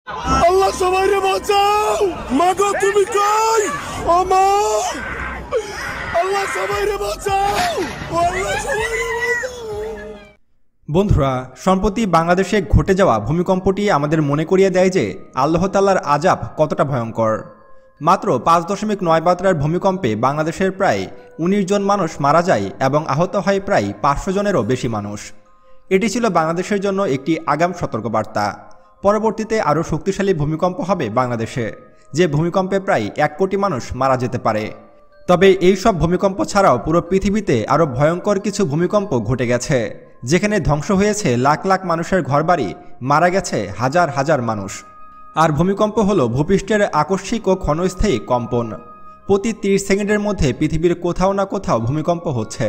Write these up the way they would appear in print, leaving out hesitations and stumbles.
আল্লাহ সবাইরে বাঁচাও, মাগো তুমি কই? ও মা, আল্লাহ সবাইরে বাঁচাও, আল্লাহ সবাইরে বাঁচাও। বন্ধুরা, সম্প্রতি বাংলাদেশে ঘটে যাওয়া ভূমিকম্পটি আমাদের মনে করিয়ে দেয় যে আল্লাহ তাআলার আযাব কতটা ভয়ঙ্কর। মাত্র 5.9 মাত্রার ভূমিকম্পে বাংলাদেশের প্রায় 19 জন মানুষ মারা যায় এবং আহত হয় প্রায় 500 জনেরও বেশি মানুষ। এটি ছিল বাংলাদেশের জন্য একটি আগাম সতর্কবার্তা। পরবর্তীতে আরও শক্তিশালী ভূমিকম্প হবে বাংলাদেশে, যে ভূমিকম্পে প্রায় 1 কোটি মানুষ মারা যেতে পারে। তবে এই সব ভূমিকম্প ছাড়াও পুরো পৃথিবীতে আরও ভয়ঙ্কর কিছু ভূমিকম্প ঘটে গেছে, যেখানে ধ্বংস হয়েছে লাখ লাখ মানুষের ঘরবাড়ি, মারা গেছে হাজার হাজার মানুষ। আর ভূমিকম্প হলো ভূপৃষ্ঠের আকস্মিক ও ক্ষণস্থায়ী কম্পন। প্রতি 30 সেকেন্ডের মধ্যে পৃথিবীর কোথাও না কোথাও ভূমিকম্প হচ্ছে।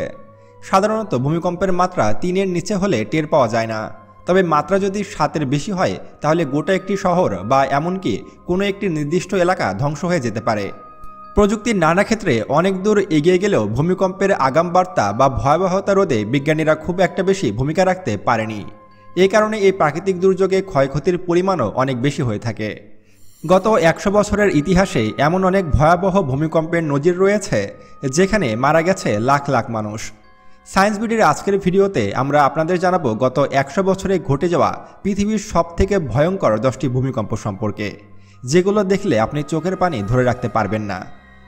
সাধারণত ভূমিকম্পের মাত্রা 3-এর নিচে হলে টের পাওয়া যায় না, তবে মাত্রা যদি 7-এর বেশি হয় তাহলে গোটা একটি শহর বা এমনকি কোনো একটি নির্দিষ্ট এলাকা ধ্বংস হয়ে যেতে পারে। প্রযুক্তির নানা ক্ষেত্রে অনেক দূর এগিয়ে গেলেও ভূমিকম্পের আগাম বার্তা বা ভয়াবহতা রোধে বিজ্ঞানীরা খুব একটা বেশি ভূমিকা রাখতে পারেনি। এই কারণে এই প্রাকৃতিক দুর্যোগে ক্ষয়ক্ষতির পরিমাণও অনেক বেশি হয়ে থাকে। গত 100 বছরের ইতিহাসে এমন অনেক ভয়াবহ ভূমিকম্পের নজির রয়েছে, যেখানে মারা গেছে লাখ লাখ মানুষ। সায়েন্স বিডির আজকের ভিডিওতে আমরা আপনাদের জানাবো গত 100 বছরে ঘটে যাওয়া পৃথিবীর সবথেকে ভয়ঙ্কর 10টি ভূমিকম্প সম্পর্কে, যেগুলো দেখলে আপনি চোখের পানি ধরে রাখতে পারবেন না।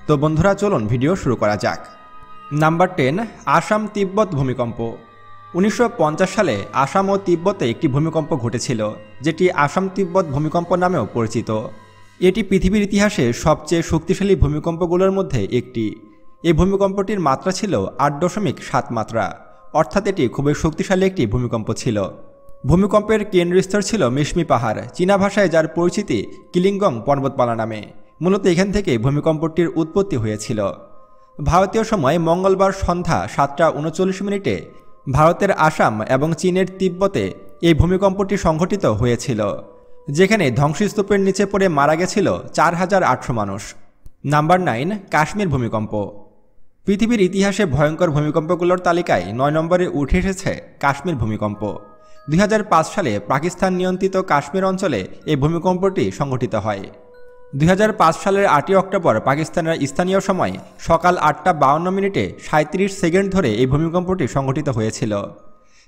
তো বন্ধুরা, চলুন ভিডিও শুরু করা যাক। নাম্বার 10, আসাম তিব্বত ভূমিকম্প। 1950 সালে আসাম ও তিব্বতে একটি ভূমিকম্প ঘটেছিল, যেটি আসাম তিব্বত ভূমিকম্প নামেও পরিচিত। এটি পৃথিবীর ইতিহাসে সবচেয়ে শক্তিশালী ভূমিকম্পগুলোর মধ্যে একটি। এই ভূমিকম্পটির মাত্রা ছিল 8.7 মাত্রা, অর্থাৎ এটি খুবই শক্তিশালী একটি ভূমিকম্প ছিল। ভূমিকম্পের কেন্দ্রস্থল ছিল মিশমি পাহাড়, চীনা ভাষায় যার পরিচিতি কিলিংগং পর্বতমালা নামে। মূলত এখান থেকে ভূমিকম্পটির উৎপত্তি হয়েছিল। ভারতীয় সময় মঙ্গলবার সন্ধ্যা 7:39 ভারতের আসাম এবং চীনের তিব্বতে এই ভূমিকম্পটি সংঘটিত হয়েছিল, যেখানে ধ্বংসস্তূপের নিচে পড়ে মারা গেছিল 4800 মানুষ। নাম্বার 9, কাশ্মীর ভূমিকম্প। পৃথিবীর ইতিহাসে ভয়ঙ্কর ভূমিকম্পগুলোর তালিকায় 9 নম্বরে উঠে এসেছে কাশ্মীর ভূমিকম্প। 2005 সালে পাকিস্তান নিয়ন্ত্রিত কাশ্মীর অঞ্চলে এই ভূমিকম্পটি সংঘটিত হয়। 2005 সালের 8 অক্টোবর পাকিস্তানের স্থানীয় সময় সকাল 8:52 37 সেকেন্ড ধরে এই ভূমিকম্পটি সংঘটিত হয়েছিল।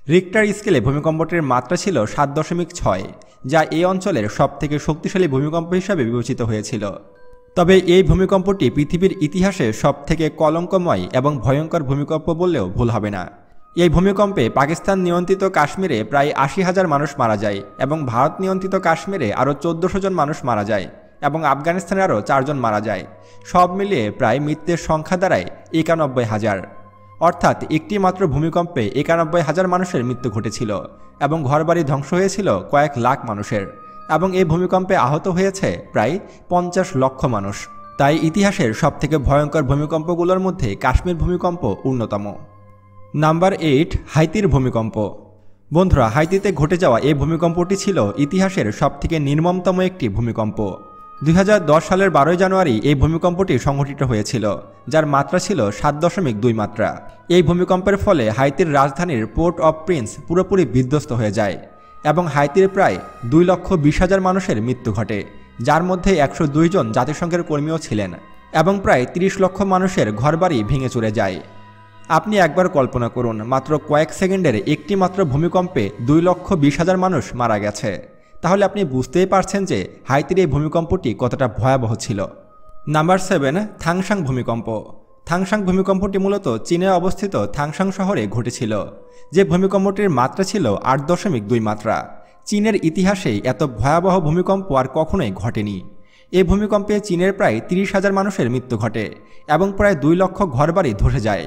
রিক্টার স্কেলে ভূমিকম্পটির মাত্রা ছিল 7.6, যা এই অঞ্চলের সবথেকে শক্তিশালী ভূমিকম্প হিসাবে বিবেচিত হয়েছিল। তবে এই ভূমিকম্পটি পৃথিবীর ইতিহাসে সবথেকে কলঙ্কময় এবং ভয়ঙ্কর ভূমিকম্প বললেও ভুল হবে না। এই ভূমিকম্পে পাকিস্তান নিয়ন্ত্রিত কাশ্মীরে প্রায় 80,000 মানুষ মারা যায় এবং ভারত নিয়ন্ত্রিত কাশ্মীরে আরও 1400 জন মানুষ মারা যায় এবং আফগানিস্তানে আরও 4 জন মারা যায়। সব মিলিয়ে প্রায় মৃতের সংখ্যা দাঁড়ায় 91,000। অর্থাৎ একটি মাত্র ভূমিকম্পে 91,000 মানুষের মৃত্যু ঘটেছিল এবং ঘরবাড়ি ধ্বংস হয়েছিল কয়েক লাখ মানুষের, এবং এই ভূমিকম্পে আহত হয়েছে প্রায় 50 লক্ষ মানুষ। তাই ইতিহাসের সবথেকে ভয়ঙ্কর ভূমিকম্পগুলোর মধ্যে কাশ্মীর ভূমিকম্প অন্যতম। নাম্বার 8, হাইতির ভূমিকম্প। বন্ধুরা, হাইতিতে ঘটে যাওয়া এই ভূমিকম্পটি ছিল ইতিহাসের সবথেকে নির্মমতম একটি ভূমিকম্প। 2010 সালের 12 জানুয়ারি এই ভূমিকম্পটি সংঘটিত হয়েছিল, যার মাত্রা ছিল 7.2 মাত্রা। এই ভূমিকম্পের ফলে হাইতির রাজধানীর পোর্ট অফ প্রিন্স পুরোপুরি বিধ্বস্ত হয়ে যায় এবং হাইতির প্রায় 2,20,000 মানুষের মৃত্যু ঘটে, যার মধ্যে 102 জন জাতিসংঘের কর্মীও ছিলেন, এবং প্রায় 30 লক্ষ মানুষের ঘরবাড়ি ভেঙে চুরে যায়। আপনি একবার কল্পনা করুন, মাত্র কয়েক সেকেন্ডের একটি মাত্র ভূমিকম্পে 2,20,000 মানুষ মারা গেছে। তাহলে আপনি বুঝতেই পারছেন যে হাইতির এই ভূমিকম্পটি কতটা ভয়াবহ ছিল। নাম্বার 7, থাংসাং ভূমিকম্প। থাংসাং ভূমিকম্পটি মূলত চীনে অবস্থিত থাংসাং শহরে ঘটেছিল, যে ভূমিকম্পটির মাত্রা ছিল 8.2 মাত্রা। চীনের ইতিহাসে এত ভয়াবহ ভূমিকম্প আর কখনোই ঘটেনি। এই ভূমিকম্পে চীনের প্রায় 30,000 মানুষের মৃত্যু ঘটে এবং প্রায় 2 লক্ষ ঘরবাড়ি ধসে যায়,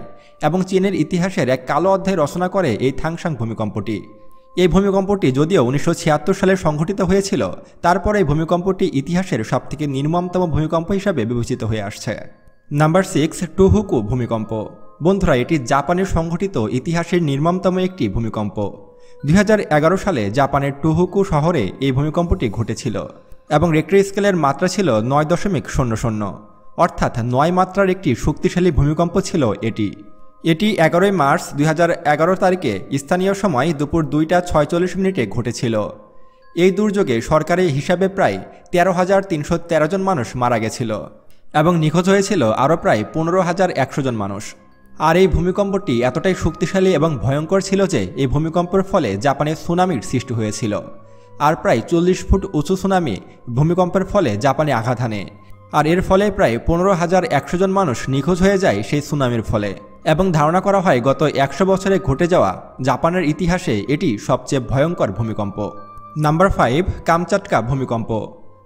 এবং চীনের ইতিহাসের এক কালো অধ্যায় রচনা করে এই থাংসাং ভূমিকম্পটি। এই ভূমিকম্পটি যদিও 1976 সালে সংঘটিত হয়েছিল, তারপর এই ভূমিকম্পটি ইতিহাসের সবথেকে নির্মমতম ভূমিকম্প হিসাবে বিবেচিত হয়ে আসছে। নাম্বার 6, টোহোকু ভূমিকম্প। বন্ধুরা, এটি জাপানে সংঘটিত ইতিহাসের নির্মমতম একটি ভূমিকম্প। 2011 সালে জাপানের টোহোকু শহরে এই ভূমিকম্পটি ঘটেছিল এবং রিক্টার স্কেলের মাত্রা ছিল 9.00, অর্থাৎ 9 মাত্রার একটি শক্তিশালী ভূমিকম্প ছিল এটি। এটি 11 মার্চ 2011 তারিখে স্থানীয় সময় দুপুর 2:46 ঘটেছিল। এই দুর্যোগে সরকারি হিসাবে প্রায় 13,313 জন মানুষ মারা গেছিল এবং নিখোঁজ হয়েছিল আরও প্রায় 15,100 জন মানুষ। আর এই ভূমিকম্পটি এতটাই শক্তিশালী এবং ভয়ঙ্কর ছিল যে এই ভূমিকম্পের ফলে জাপানে সুনামির সৃষ্টি হয়েছিল। আর প্রায় 40 ফুট উঁচু সুনামি ভূমিকম্পের ফলে জাপানে আঘাত হানে। আর এর ফলে প্রায় 15,100 জন মানুষ নিখোঁজ হয়ে যায় সেই সুনামির ফলে। এবং ধারণা করা হয় গত 100 বছরে ঘটে যাওয়া জাপানের ইতিহাসে এটি সবচেয়ে ভয়ঙ্কর ভূমিকম্প। নাম্বার 5, কামচাটকা ভূমিকম্প।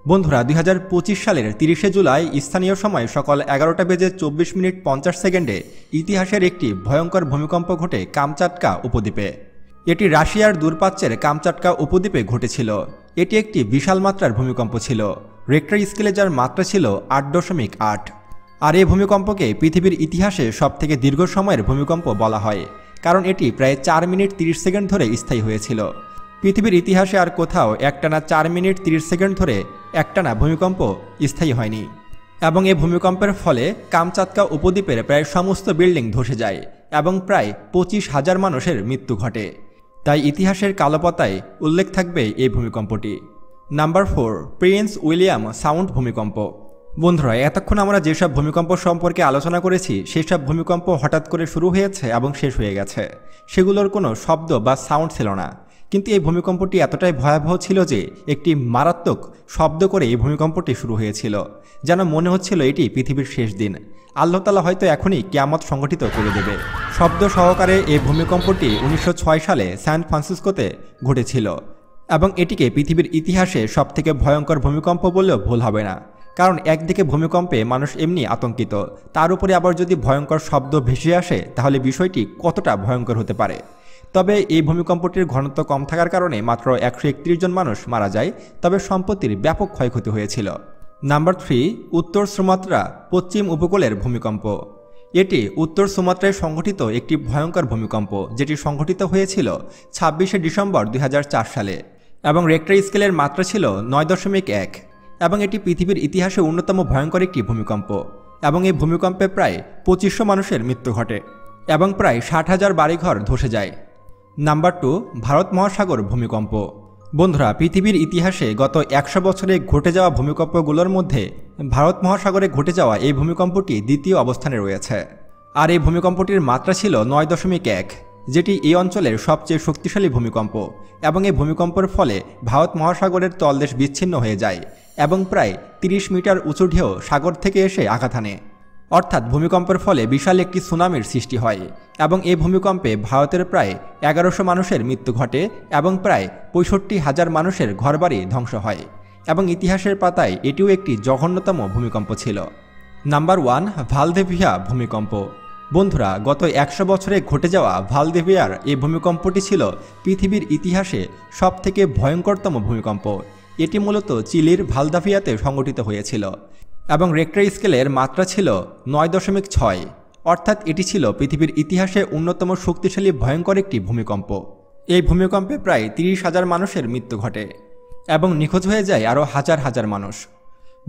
বন্ধুরা, 2025 সালের 30শে জুলাই স্থানীয় সময় সকাল 11:50 ইতিহাসের একটি ভয়ঙ্কর ভূমিকম্প ঘটে কামচাটকা উপদ্বীপে। এটি রাশিয়ার দূরপ্রাচ্যের কামচাটকা উপদ্বীপে ঘটেছিল। এটি একটি বিশাল মাত্রার ভূমিকম্প ছিল। রেক্টার স্কেলে যার মাত্রা ছিল 8.8। আর এই ভূমিকম্পকে পৃথিবীর ইতিহাসে সবথেকে দীর্ঘ সময়ের ভূমিকম্প বলা হয়, কারণ এটি প্রায় 4 মিনিট 30 সেকেন্ড ধরে স্থায়ী হয়েছিল। পৃথিবীর ইতিহাসে আর কোথাও একটানা 4 মিনিট 30 সেকেন্ড ধরে একটানা ভূমিকম্প স্থায়ী হয়নি। এবং এই ভূমিকম্পের ফলে কামচাটকা উপদ্বীপের প্রায় সমস্ত বিল্ডিং ধসে যায় এবং প্রায় 25,000 মানুষের মৃত্যু ঘটে। তাই ইতিহাসের কালো পাতায় উল্লেখ থাকবে এই ভূমিকম্পটি। নাম্বার 4, প্রিন্স উইলিয়াম সাউন্ড ভূমিকম্প। বন্ধুরা, এতক্ষণ আমরা যেসব ভূমিকম্প সম্পর্কে আলোচনা করেছি সেই সব ভূমিকম্প হঠাৎ করে শুরু হয়েছে এবং শেষ হয়ে গেছে। সেগুলোর কোনো শব্দ বা সাউন্ড ছিল না, কিন্তু এই ভূমিকম্পটি এতটাই ভয়াবহ ছিল যে একটি মারাত্মক শব্দ করে এই ভূমিকম্পটি শুরু হয়েছিল, যেন মনে হচ্ছিল এটি পৃথিবীর শেষ দিন। আল্লাহ তাআলা হয়তো এখনই কিয়ামত সংগঠিত করে দেবে। শব্দ সহকারে এই ভূমিকম্পটি 1906 সালে সান ফ্রান্সিসকোতে ঘটেছিল এবং এটিকে পৃথিবীর ইতিহাসে সবথেকে ভয়ঙ্কর ভূমিকম্প বললেও ভুল হবে না। কারণ একদিকে ভূমিকম্পে মানুষ এমনি আতঙ্কিত, তার উপরে আবার যদি ভয়ঙ্কর শব্দ ভেসে আসে তাহলে বিষয়টি কতটা ভয়ঙ্কর হতে পারে। তবে এই ভূমিকম্পটির ঘনত্ব কম থাকার কারণে মাত্র 131 জন মানুষ মারা যায়, তবে সম্পত্তির ব্যাপক ক্ষয়ক্ষতি হয়েছিল। নাম্বার 3, উত্তর সুমাত্রা পশ্চিম উপকূলের ভূমিকম্প। এটি উত্তর সুমাত্রায় সংঘটিত একটি ভয়ঙ্কর ভূমিকম্প, যেটি সংঘটিত হয়েছিল 26শে ডিসেম্বর 2004 সালে এবং রেক্টার স্কেলের মাত্রা ছিল 9.1 এবং এটি পৃথিবীর ইতিহাসে অন্যতম ভয়ঙ্কর একটি ভূমিকম্প। এবং এই ভূমিকম্পে প্রায় 2500 মানুষের মৃত্যু ঘটে এবং প্রায় 60,000 বাড়িঘর ধসে যায়। নাম্বার 2, ভারত মহাসাগর ভূমিকম্প। বন্ধুরা, পৃথিবীর ইতিহাসে গত 100 বছরে ঘটে যাওয়া ভূমিকম্পগুলোর মধ্যে ভারত মহাসাগরে ঘটে যাওয়া এই ভূমিকম্পটি দ্বিতীয় অবস্থানে রয়েছে। আর এই ভূমিকম্পটির মাত্রা ছিল 9.1, যেটি এই অঞ্চলের সবচেয়ে শক্তিশালী ভূমিকম্প। এবং এই ভূমিকম্পের ফলে ভারত মহাসাগরের তলদেশ বিচ্ছিন্ন হয়ে যায় এবং প্রায় 30 মিটার উঁচু ঢেউ সাগর থেকে এসে আঘাত হানে। অর্থাৎ ভূমিকম্পের ফলে বিশাল একটি সুনামির সৃষ্টি হয় এবং এই ভূমিকম্পে ভারতের প্রায় 1100 মানুষের মৃত্যু ঘটে এবং প্রায় 65,000 মানুষের ঘরবাড়ি ধ্বংস হয় এবং ইতিহাসের পাতায় এটিও একটি জঘন্যতম ভূমিকম্প ছিল। নাম্বার 1, ভালদেভিয়া ভূমিকম্প। বন্ধুরা, গত 100 বছরে ঘটে যাওয়া ভালদেভিয়ার এই ভূমিকম্পটি ছিল পৃথিবীর ইতিহাসে সবথেকে ভয়ঙ্করতম ভূমিকম্প। এটি মূলত চিলির ভালদাভিয়াতে সংঘটিত হয়েছিল এবং রেক্টার স্কেলের মাত্রা ছিল 9.6, অর্থাৎ এটি ছিল পৃথিবীর ইতিহাসে অন্যতম শক্তিশালী ভয়ঙ্কর একটি ভূমিকম্প। এই ভূমিকম্পে প্রায় 30,000 মানুষের মৃত্যু ঘটে এবং নিখোঁজ হয়ে যায় আরও হাজার হাজার মানুষ।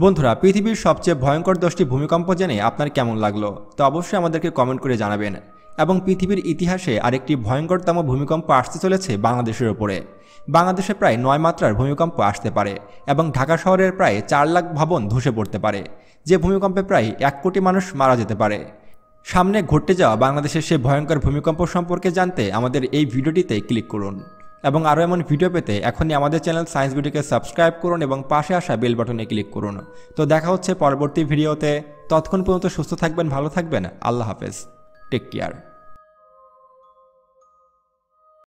বন্ধুরা, পৃথিবীর সবচেয়ে ভয়ঙ্কর 10টি ভূমিকম্প জেনে আপনার কেমন লাগলো তো অবশ্যই আমাদেরকে কমেন্ট করে জানাবেন। এবং পৃথিবীর ইতিহাসে আরেকটি ভয়ঙ্করতম ভূমিকম্প আসতে চলেছে বাংলাদেশের ওপরে। বাংলাদেশে প্রায় 9 মাত্রার ভূমিকম্প আসতে পারে এবং ঢাকা শহরের প্রায় 4 লাখ ভবন ধসে পড়তে পারে, যে ভূমিকম্পে প্রায় 1 কোটি মানুষ মারা যেতে পারে। সামনে ঘটতে যাওয়া বাংলাদেশের সেই ভয়ঙ্কর ভূমিকম্প সম্পর্কে জানতে আমাদের এই ভিডিওটিতে ক্লিক করুন এবং আরও এমন ভিডিও পেতে এখনই আমাদের চ্যানেল সায়েন্স ভিডিওকে সাবস্ক্রাইব করুন এবং পাশে আসা বেল বাটনে ক্লিক করুন। তো দেখা হচ্ছে পরবর্তী ভিডিওতে। ততক্ষণ পর্যন্ত সুস্থ থাকবেন, ভালো থাকবেন। আল্লাহ হাফেজ, টেক কেয়ার।